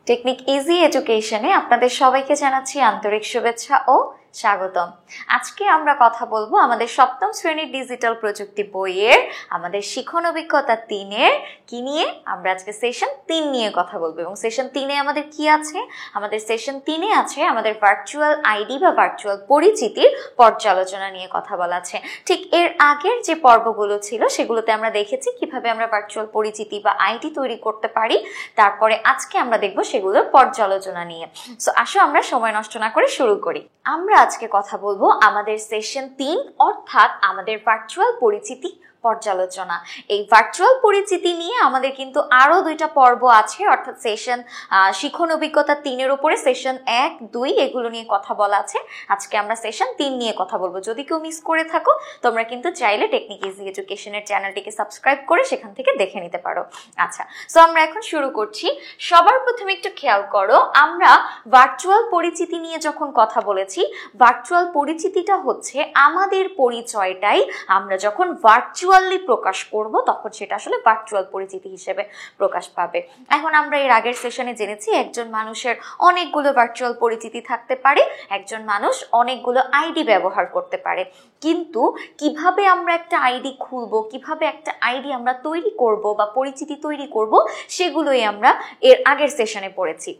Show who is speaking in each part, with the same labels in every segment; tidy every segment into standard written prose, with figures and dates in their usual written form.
Speaker 1: Technique easy এডুকেশনে আপনাদের সবাইকে জানাচ্ছি আন্তরিক শুভেচ্ছা ও স্বাগতম। আজকে আমরা কথা বলবো আমাদের সপ্তম শ্রেণীর ডিজিটাল প্রযুক্তি বইয়ের আমাদের শিখন অভিজ্ঞতা 3-এর কি নিয়ে। আমরা আজকে সেশন 3 নিয়ে কথা বলবো এবং সেশন 3-এ আমাদের কি আছে? আমাদের সেশন 3-এ আছে আমাদের ভার্চুয়াল আইডি বা ভার্চুয়াল পরিচিতির পর্যালোচনা নিয়ে কথা বলা আছে। ঠিক এর আগের যে পর্বগুলো ছিল সেগুলোতে আমরা দেখেছি কিভাবে আমরা ভার্চুয়াল পরিচিতি বা আইডি তৈরি করতে পারি। তারপরে আজকে আমরা দেখবো সেগুলোর পর্যালোচনা নিয়ে। সো আসো আমরা সময় নষ্ট না করে শুরু করি। আমরা আজকে কথা বলবো আমাদের সেশন 3 অর্থাৎ আমাদের ভার্চুয়াল পরিচিতি পর্যালোচনা। এই ভার্চুয়াল পরিচিতি নিয়ে আমাদের কিন্তু আরো 2টা পর্ব আছে, অর্থাৎ সেশন শিখন অভিজ্ঞতা 3-এর উপরে সেশন 1, 2 এগুলো নিয়ে কথা বলা আছে। আজকে আমরা সেশন 3 নিয়ে কথা বলবো। যদি কেউ মিস করে থাকো তোমরা কিন্তু চাইলে টেকনিক ইজি এডুকেশনের চ্যানেলটিকে সাবস্ক্রাইব করে সেখান থেকে দেখে নিতে পারো। আচ্ছা, সো আমরা এখন শুরু করছি। সবার প্রথমে একটু খেয়াল করো, আমরা ভার্চুয়াল পরিচিতি নিয়ে যখন কথা বলেছি, ভার্চুয়াল পরিচিতিটা হচ্ছে আমাদের পরিচয়টাই আমরা যখন ভার্চুয়ালি প্রকাশ করব তখন সেটা আসলে ভার্চুয়াল পরিচিতি হিসেবে প্রকাশ পাবে। এখন আমরা এর আগের সেশনে জেনেছি একজন মানুষের অনেকগুলো ভার্চুয়াল পরিচিতি থাকতে পারে, একজন মানুষ অনেকগুলো আইডি ব্যবহার করতে পারে। কিন্তু কিভাবে আমরা একটা আইডি খুলবো, কিভাবে একটা আইডি আমরা তৈরি করব বা পরিচিতি তৈরি করব, সেগুলোই আমরা এর আগের সেশনে পড়েছি।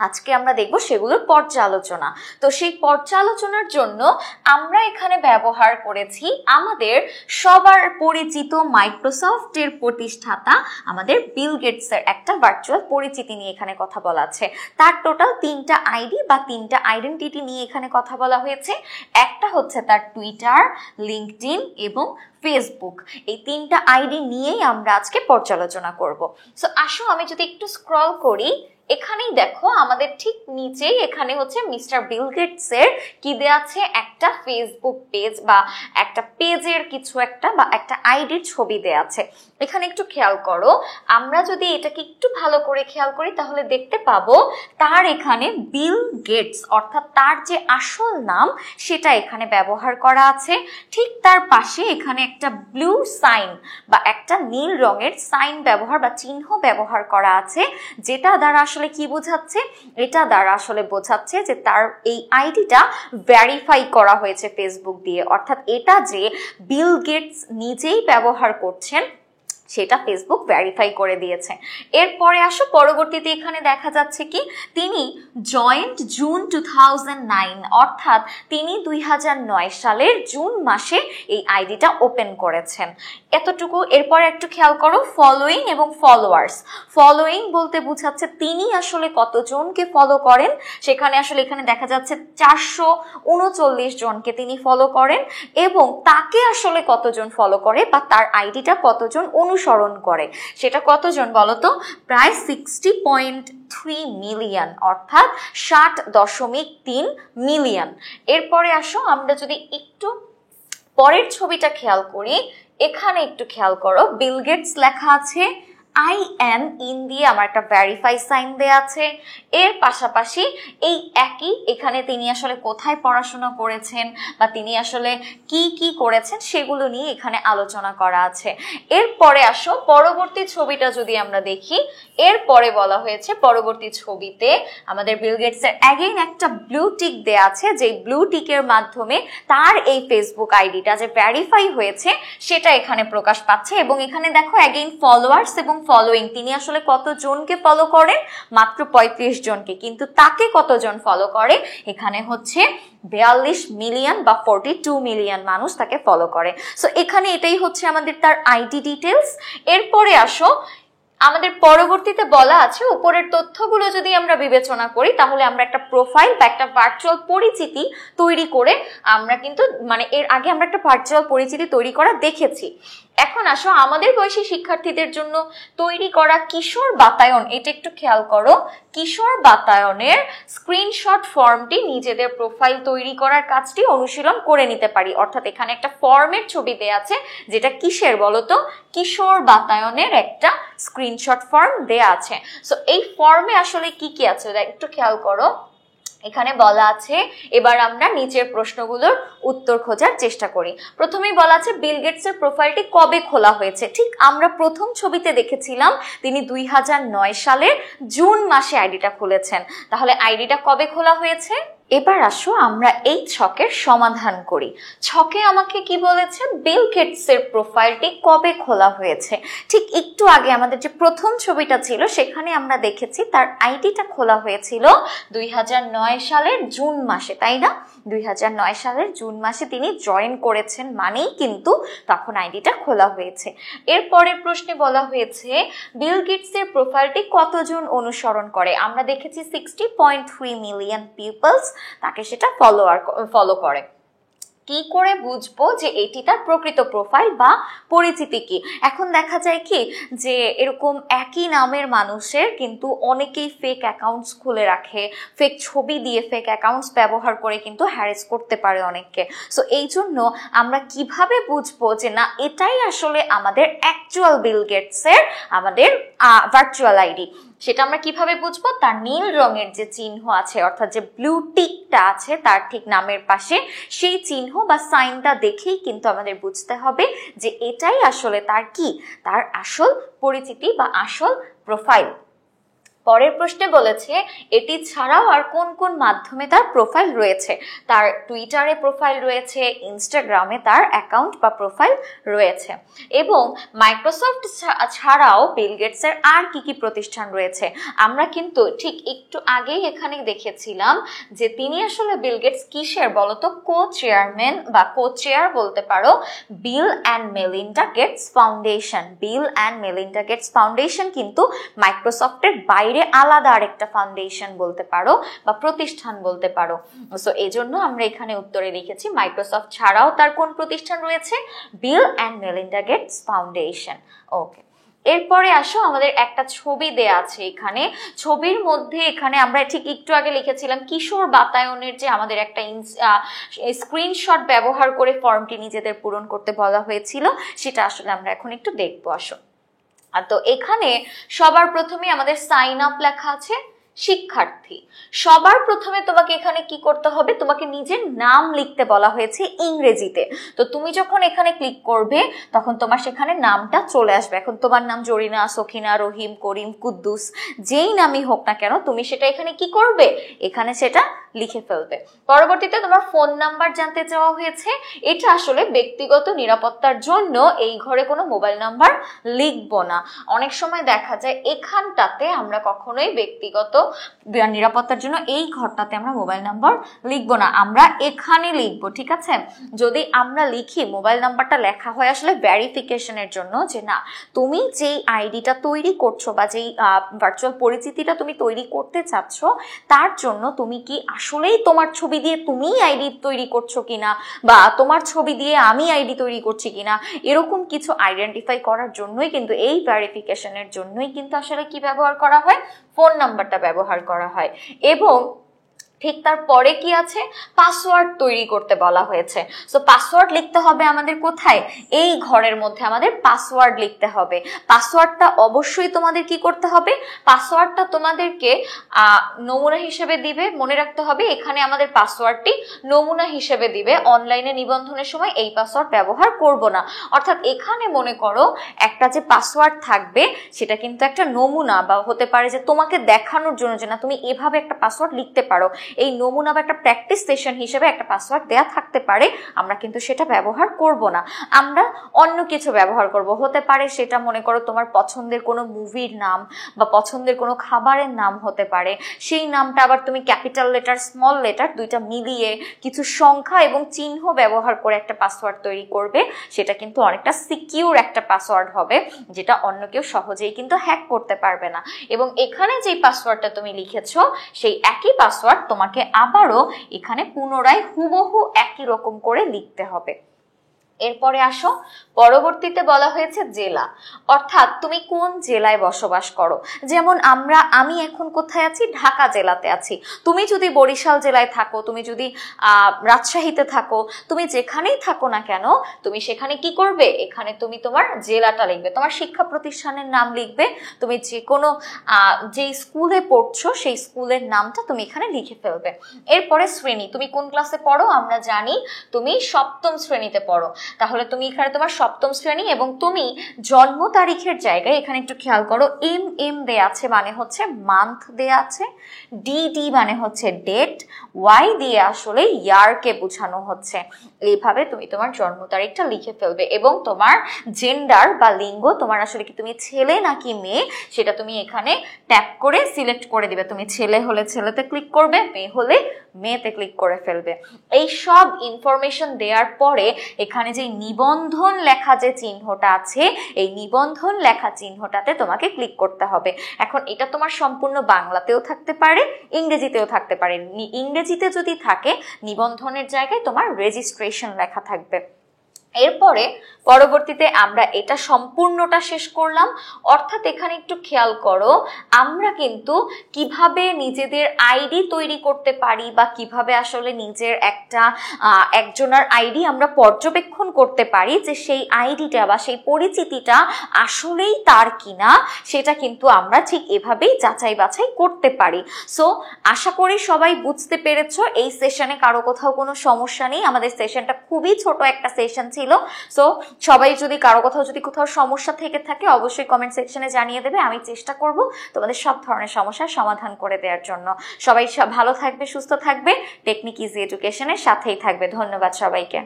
Speaker 1: আজকে আমরা দেখব সেগুলোর পর্যালোচনা। তো সেই পর্যালোচনার জন্য আমরা এখানে ব্যবহার করেছি আমাদের সবার পরিচিত মাইক্রোসফটের প্রতিষ্ঠাতা আমাদের বিল গেটসের একটা ভার্চুয়াল পরিচিতি নিয়ে এখানে কথা বলা আছে। তার টোটাল 3টা আইডি বা 3টা আইডেন্টিটি নিয়ে এখানে কথা বলা হয়েছে। একটা হচ্ছে তার টুইটার, লিঙ্কডইন এবং ফেসবুক। এই 3টা আইডি নিয়েই আমরা আজকে পর্যালোচনা করব। সো আসো আমি যদি একটু স্ক্রল করি, এখানেই দেখো আমাদের ঠিক নিচেই এখানে হচ্ছে মিস্টার বিল গেটসের কি দেয়া আছে, একটা ফেসবুক পেজ বা একটা পেজের কিছু একটা বা একটা আইডির ছবি দেয়া আছে। এখানে একটু খেয়াল করো, আমরা যদি এটাকে একটু ভালো করে খেয়াল করি তাহলে দেখতে পাবো তার এখানে বিল গেটস অর্থাৎ তার যে আসল নাম সেটা এখানে ব্যবহার করা আছে। ঠিক তার পাশে এখানে একটা ব্লু সাইন বা একটা নীল রঙের সাইন ব্যবহার বা চিহ্ন ব্যবহার করা আছে, যেটা দ্বারা আসলে কি বোঝাচ্ছে? এটা দ্বারা আসলে বোঝাচ্ছে যে তার এই আইডিটা ভেরিফাই করা হয়েছে ফেসবুক দিয়ে, অর্থাৎ এটা যে বিল গেটস নিজেই ব্যবহার করছেন সেটা ফেসবুক ভেরিফাই করে দিয়েছে। এরপরে আসো পরবর্তীতে এখানে দেখা যাচ্ছে কি তিনি জয়েন্ট জুন 2009 অর্থাৎ তিনি 2009 সালের জুন মাসে এই আইডিটা ওপেন করেছেন। এতটুকু। এরপরে একটু খেয়াল করো ফলোইং এবং ফলোয়ার্স। ফলোইং বলতে বোঝাচ্ছে তিনি আসলে কতজনকে ফলো করেন, সেখানে আসলে এখানে দেখা যাচ্ছে 439 জনকে তিনি ফলো করেন, এবং তাকে আসলে কতজন ফলো করে বা তার আইডিটা কতজন অনুসরণ করে সেটা কতজন বলতো? প্রায় 60.3 মিলিয়ন অর্থাৎ 60.3 মিলিয়ন। এরপরে আসো আমরা যদি একটু পরের ছবিটা খেয়াল করি, এখানে একটু খেয়াল করো বিল গেটস লেখা আছে, IN ইন দিয়ে আমার একটা ভেরিফাই সাইন দেয়া আছে। এর পাশাপাশি এই একই এখানে তিনি আসলে কোথায় পড়াশোনা করেছেন বা তিনি আসলে কি কি করেছেন সেগুলো নিয়ে এখানে আলোচনা করা আছে। এরপরে আসো পরবর্তী ছবিটা যদি আমরা দেখি, এরপরে বলা হয়েছে পরবর্তী ছবিতে আমাদের বিল গেটসের অ্যাগেইন একটা ব্লু টিক দেয়া আছে, যে ব্লু টিকের মাধ্যমে তার এই ফেসবুক আইডিটা যে ভেরিফাই হয়েছে সেটা এখানে প্রকাশ পাচ্ছে। এবং এখানে দেখো অ্যাগেইন ফলোয়ার্স এবং ফলোইং, তিনি আসলে কতজনকে ফলো করেন? মাত্র 35 জনকে, কিন্তু তাকে কতজন ফলো করে? এখানে হচ্ছে 42 মিলিয়ন বা 42 মিলিয়ন মানুষ তাকে ফলো করে। সো এখানে এটাই হচ্ছে আমাদের তার আইডি ডিটেলস। এরপরে আসো আমাদের পরবর্তীতে বলা আছে উপরের তথ্যগুলো যদি আমরা বিবেচনা করি তাহলে আমরা একটা প্রোফাইল বা একটা ভার্চুয়াল পরিচিতি তৈরি করে আমরা কিন্তু এর আগে আমরা একটা ভার্চুয়াল পরিচিতি তৈরি করা দেখেছি। এখন আসো আমাদের বয়সী শিক্ষার্থীদের জন্য তৈরি করা কিশোর বাতায়ন, এটা একটু খেয়াল করো। কিশোর বাতায়নের স্ক্রিনশট ফর্মটি নিজেদের প্রোফাইল তৈরি করার কাজটি অনুশীলন করে নিতে পারি। অর্থাৎ এখানে একটা ফর্মের ছবি দেয়া আছে, যেটা কিসের বলতো? কিশোর বাতায়নের একটা স্ক্রিনশট ফর্ম দেয়া আছে। সো এই ফর্মে আসলে কি কি আছে একটু খেয়াল করো। এখানে বলা আছে, এবার আমরা নিচের প্রশ্নগুলোর উত্তর খোঁজার চেষ্টা করি। প্রথমেই বলা আছে বিল গেটসের প্রোফাইলটি কবে খোলা হয়েছে। ঠিক আমরা প্রথম ছবিতে দেখেছিলাম তিনি 2009 সালের জুন মাসে আইডিটা খুলেছেন। তাহলে আইডিটা কবে খোলা হয়েছে? এবার আসো আমরা এই ছকের সমাধান করি। ছকে আমাকে কি বলেছে, বিল গেটসের প্রোফাইলটি কবে খোলা হয়েছে। ঠিক একটু আগে আমাদের যে প্রথম ছবিটা ছিল সেখানে আমরা দেখেছি তার আইডিটা খোলা হয়েছিল 2009 সালের জুন মাসে, তাই না? 2009 সালের জুন মাসে তিনি জয়েন করেছেন, মানেই কিন্তু তখন আইডিটা খোলা হয়েছে। এরপরের প্রশ্নে বলা হয়েছে বিল গেটসের প্রোফাইলটি কতজন অনুসরণ করে। আমরা দেখেছি 60.3 মিলিয়ন পিপলস তাকে সেটা ফলো করে। কি করে বুঝবো যে এটি তার প্রকৃত প্রোফাইল বা পরিচিতি কি? এখন দেখা যায় কি যে এরকম একই নামের মানুষের কিন্তু অনেকেই ফেক অ্যাকাউন্টস খুলে রাখে, ফেক ছবি দিয়ে ফেক অ্যাকাউন্টস ব্যবহার করে কিন্তু হ্যারেস করতে পারে অনেককে। সো এই জন্য আমরা কিভাবে বুঝবো যে না এটাই আসলে আমাদের অ্যাকচুয়াল বিল গেটসের আমাদের ভার্চুয়াল আইডি, সেটা আমরা কিভাবে বুঝবো? তার নীল রঙের যে চিহ্ন আছে, অর্থাৎ যে ব্লু টিকটা আছে তার ঠিক নামের পাশে, সেই চিহ্ন বা সাইনটা দেখেই কিন্তু আমাদের বুঝতে হবে যে এটাই আসলে তার কি, তার আসল পরিচিতি বা আসল প্রোফাইল। পরের প্রশ্নে বলেছে এটি ছাড়াও আর কোন কোন মাধ্যমে তার প্রোফাইল রয়েছে। তার টুইটারে প্রোফাইল রয়েছে, ইনস্টাগ্রামে তার অ্যাকাউন্ট বা প্রোফাইল রয়েছে, এবং মাইক্রোসফট ছাড়াও বিল গেটসের আর কি কি প্রতিষ্ঠান রয়েছে। আমরা কিন্তু ঠিক একটু আগেই এখানে দেখেছিলাম যে তিনি আসলে বিল গেটস কিসের বলতো, কো-চেয়ারম্যান বা কো-চেয়ার বলতে পারো Bill and Melinda Gates foundation. Bill and Melinda Gates foundation কিন্তু মাইক্রোসফটের বাইরে আলাদা আরেকটা ফাউন্ডেশন বলতে পারো বা প্রতিষ্ঠান বলতে পারো। সো এই জন্য আমরা এখানে উত্তরে লিখেছি মাইক্রোসফট ছাড়াও তার কোন প্রতিষ্ঠান রয়েছে, বিল অ্যান্ড মেলিন্ডা গেটস ফাউন্ডেশন। ওকে, এরপরে আসো আমাদের একটা ছবি দেয়া আছে এখানে। ছবির মধ্যে এখানে আমরা ঠিক একটু আগে লিখেছিলাম কিশোর বাতায়নের যে আমাদের একটা স্ক্রিনশট ব্যবহার করে ফর্মটি নিজেদের পূরণ করতে বলা হয়েছিল, সেটা আসলে আমরা এখন একটু দেখবো। আসো, তো এখানে সবার প্রথমে আমাদের সাইন আপ লেখা আছে শিক্ষার্থী। সবার প্রথমে তোমাকে এখানে কি করতে হবে, তোমাকে নিজের নাম লিখতে বলা হয়েছে ইংরেজিতে। তো তুমি যখন এখানে ক্লিক করবে তখন তোমার সেখানে নামটা চলে আসবে। এখন তোমার নাম জরিনা, সখিনা, রহিম, করিম, কুদ্দুস, যেই নামই হোক না কেন তুমি সেটা এখানে কি করবে, এখানে সেটা লিখে ফেলবে। পরবর্তীতে তোমার ফোন নাম্বার জানতে চাওয়া হয়েছে। এটা আসলে ব্যক্তিগত নিরাপত্তার জন্য এই ঘরে কোনো মোবাইল নাম্বার লিখবো না। অনেক সময় দেখা যায় এখানটাতে আমরা কখনোই ব্যক্তিগত নিরাপত্তার জন্য এই ঘরটাতে আমরা মোবাইল নাম্বার লিখবো না, আমরা এখানে লিখবো, ঠিক আছে? যদি আমরা লিখি মোবাইল নাম্বারটা লেখা হয় আসলে ভেরিফিকেশনের জন্য, যে না তুমি যেই আইডিটা তৈরি করছো বা যেই ভার্চুয়াল পরিচিতিটা তুমি তৈরি করতে চাচ্ছ তার জন্য তুমি কি আসলেই তোমার ছবি দিয়ে তুমি আইডি তৈরি করছো কিনা, বা তোমার ছবি দিয়ে আমি আইডি তৈরি করছি কিনা, এরকম কিছু আইডেন্টিফাই করার জন্যই কিন্তু এই ভেরিফিকেশনের জন্যই কিন্তু আসলে কি ব্যবহার করা হয়, ফোন নাম্বারটা ব্যবহার করা হয়। এবং ঠিক তারপরে কি আছে, পাসওয়ার্ড তৈরি করতে বলা হয়েছে। সো পাসওয়ার্ড লিখতে হবে আমাদের কোথায়, এই ঘরের মধ্যে আমাদের পাসওয়ার্ড লিখতে হবে। পাসওয়ার্ডটা অবশ্যই তোমাদের কি করতে হবে, পাসওয়ার্ডটা তোমাদেরকে নমুনা হিসেবে দিবে, মনে রাখতে হবে এখানে আমাদের পাসওয়ার্ডটি নমুনা হিসেবে দিবে। অনলাইনে নিবন্ধনের সময় এই পাসওয়ার্ড ব্যবহার করব না। অর্থাৎ এখানে মনে করো একটা যে পাসওয়ার্ড থাকবে সেটা কিন্তু একটা নমুনা, বা হতে পারে যে তোমাকে দেখানোর জন্য যে না তুমি এভাবে একটা পাসওয়ার্ড লিখতে পারো, এই নমুনা বা একটা প্র্যাকটিস সেশন হিসেবে একটা পাসওয়ার্ড দেয়া থাকতে পারে। আমরা কিন্তু সেটা ব্যবহার করব না, আমরা অন্য কিছু ব্যবহার করব। হতে পারে সেটা মনে করো তোমার পছন্দের কোনো মুভির নাম বা পছন্দের কোনো খাবারের নাম হতে পারে, সেই নামটা আবার তুমি ক্যাপিটাল লেটার স্মল লেটার দুইটা মিলিয়ে কিছু সংখ্যা এবং চিহ্ন ব্যবহার করে একটা পাসওয়ার্ড তৈরি করবে। সেটা কিন্তু অনেকটা সিকিউর একটা পাসওয়ার্ড হবে, যেটা অন্য কেউ সহজেই কিন্তু হ্যাক করতে পারবে না। এবং এখানে যেই পাসওয়ার্ডটা তুমি লিখেছো সেই একই পাসওয়ার্ড তোমাকে আবারও এখানে পুনরায় হুবহু একই রকম করে লিখতে হবে। এরপরে আসো, পরবর্তীতে বলা হয়েছে জেলা, অর্থাৎ তুমি কোন জেলায় বসবাস করো। যেমন আমি এখন কোথায় আছি, ঢাকা জেলাতে আছি। তুমি যদি বরিশাল জেলায় থাকো, তুমি যদি রাজশাহীতে থাকো, তুমি যেখানেই থাকো না কেন, তুমি সেখানে কি করবে, এখানে তুমি তোমার জেলাটা লিখবে, তোমার শিক্ষা প্রতিষ্ঠানের নাম লিখবে, তুমি যে কোনো যে স্কুলে পড়ছো সেই স্কুলের নামটা তুমি এখানে লিখে ফেলবে। এরপরে শ্রেণী, তুমি কোন ক্লাসে পড়ো, আমরা জানি তুমি সপ্তম শ্রেণীতে পড়ো, তাহলে তুমি এখানে তোমার সপ্তম শ্রেণী, এবং তুমি জন্ম তারিখের জায়গায় এখানে একটু খেয়াল করো, এম দেয়া আছে মানে হচ্ছে মান্থ দেয়া আছে, ডি মানে হচ্ছে ডেট, ওয়াই দিয়ে আসলে ইয়ারকে বোঝানো হচ্ছে। এইভাবে তুমি তোমার জন্ম তারিখটা লিখে ফেলবে, এবং তোমার জেন্ডার বা লিঙ্গ, তোমার আসলে কি তুমি ছেলে নাকি মেয়ে, সেটা তুমি এখানে ট্যাপ করে সিলেক্ট করে দিবে। তুমি ছেলে হলে ছেলেতে ক্লিক করবে, মেয়ে হলে মেয়েতে ক্লিক করে ফেলবে। এই সব ইনফরমেশন দেওয়ার পরে এখানে যে নিবন্ধন লেখা যে চিহ্নটা আছে, এই নিবন্ধন লেখা চিহ্নটাতে তোমাকে ক্লিক করতে হবে। এখন এটা তোমার সম্পূর্ণ বাংলাতেও থাকতে পারে, ইংরেজিতেও থাকতে পারে। ইংরেজিতে যদি থাকে, নিবন্ধনের জায়গায় তোমার রেজিস্ট্রেশন লেখা থাকবে। এরপরে পরবর্তীতে আমরা এটা সম্পূর্ণটা শেষ করলাম, অর্থাৎ এখানে একটু খেয়াল করো, আমরা কিন্তু কিভাবে নিজেদের আইডি তৈরি করতে পারি, বা কিভাবে আসলে নিজের একজনের আইডি আমরা পর্যবেক্ষণ করতে পারি যে সেই আইডিটা বা সেই পরিচিতিটা আসলেই তার কিনা, সেটা কিন্তু আমরা ঠিক এভাবেই যাচাই বাছাই করতে পারি। সো আশা করি সবাই বুঝতে পেরেছো। এই সেশনে কারো কোথাও কোনো সমস্যা নেই, আমাদের সেশনটা খুবই ছোট একটা সেশন ছিল। সো সবাই যদি কারো কোথাও সমস্যা থেকে থাকে, অবশ্যই কমেন্ট সেকশনে জানিয়ে দেবে, আমি চেষ্টা করব তোমাদের সব ধরনের সমস্যার সমাধান করে দেওয়ার জন্য। সবাই ভালো থাকবে, সুস্থ থাকবে, টেকনিক ইজি এডুকেশনের সাথেই থাকবে। ধন্যবাদ সবাইকে।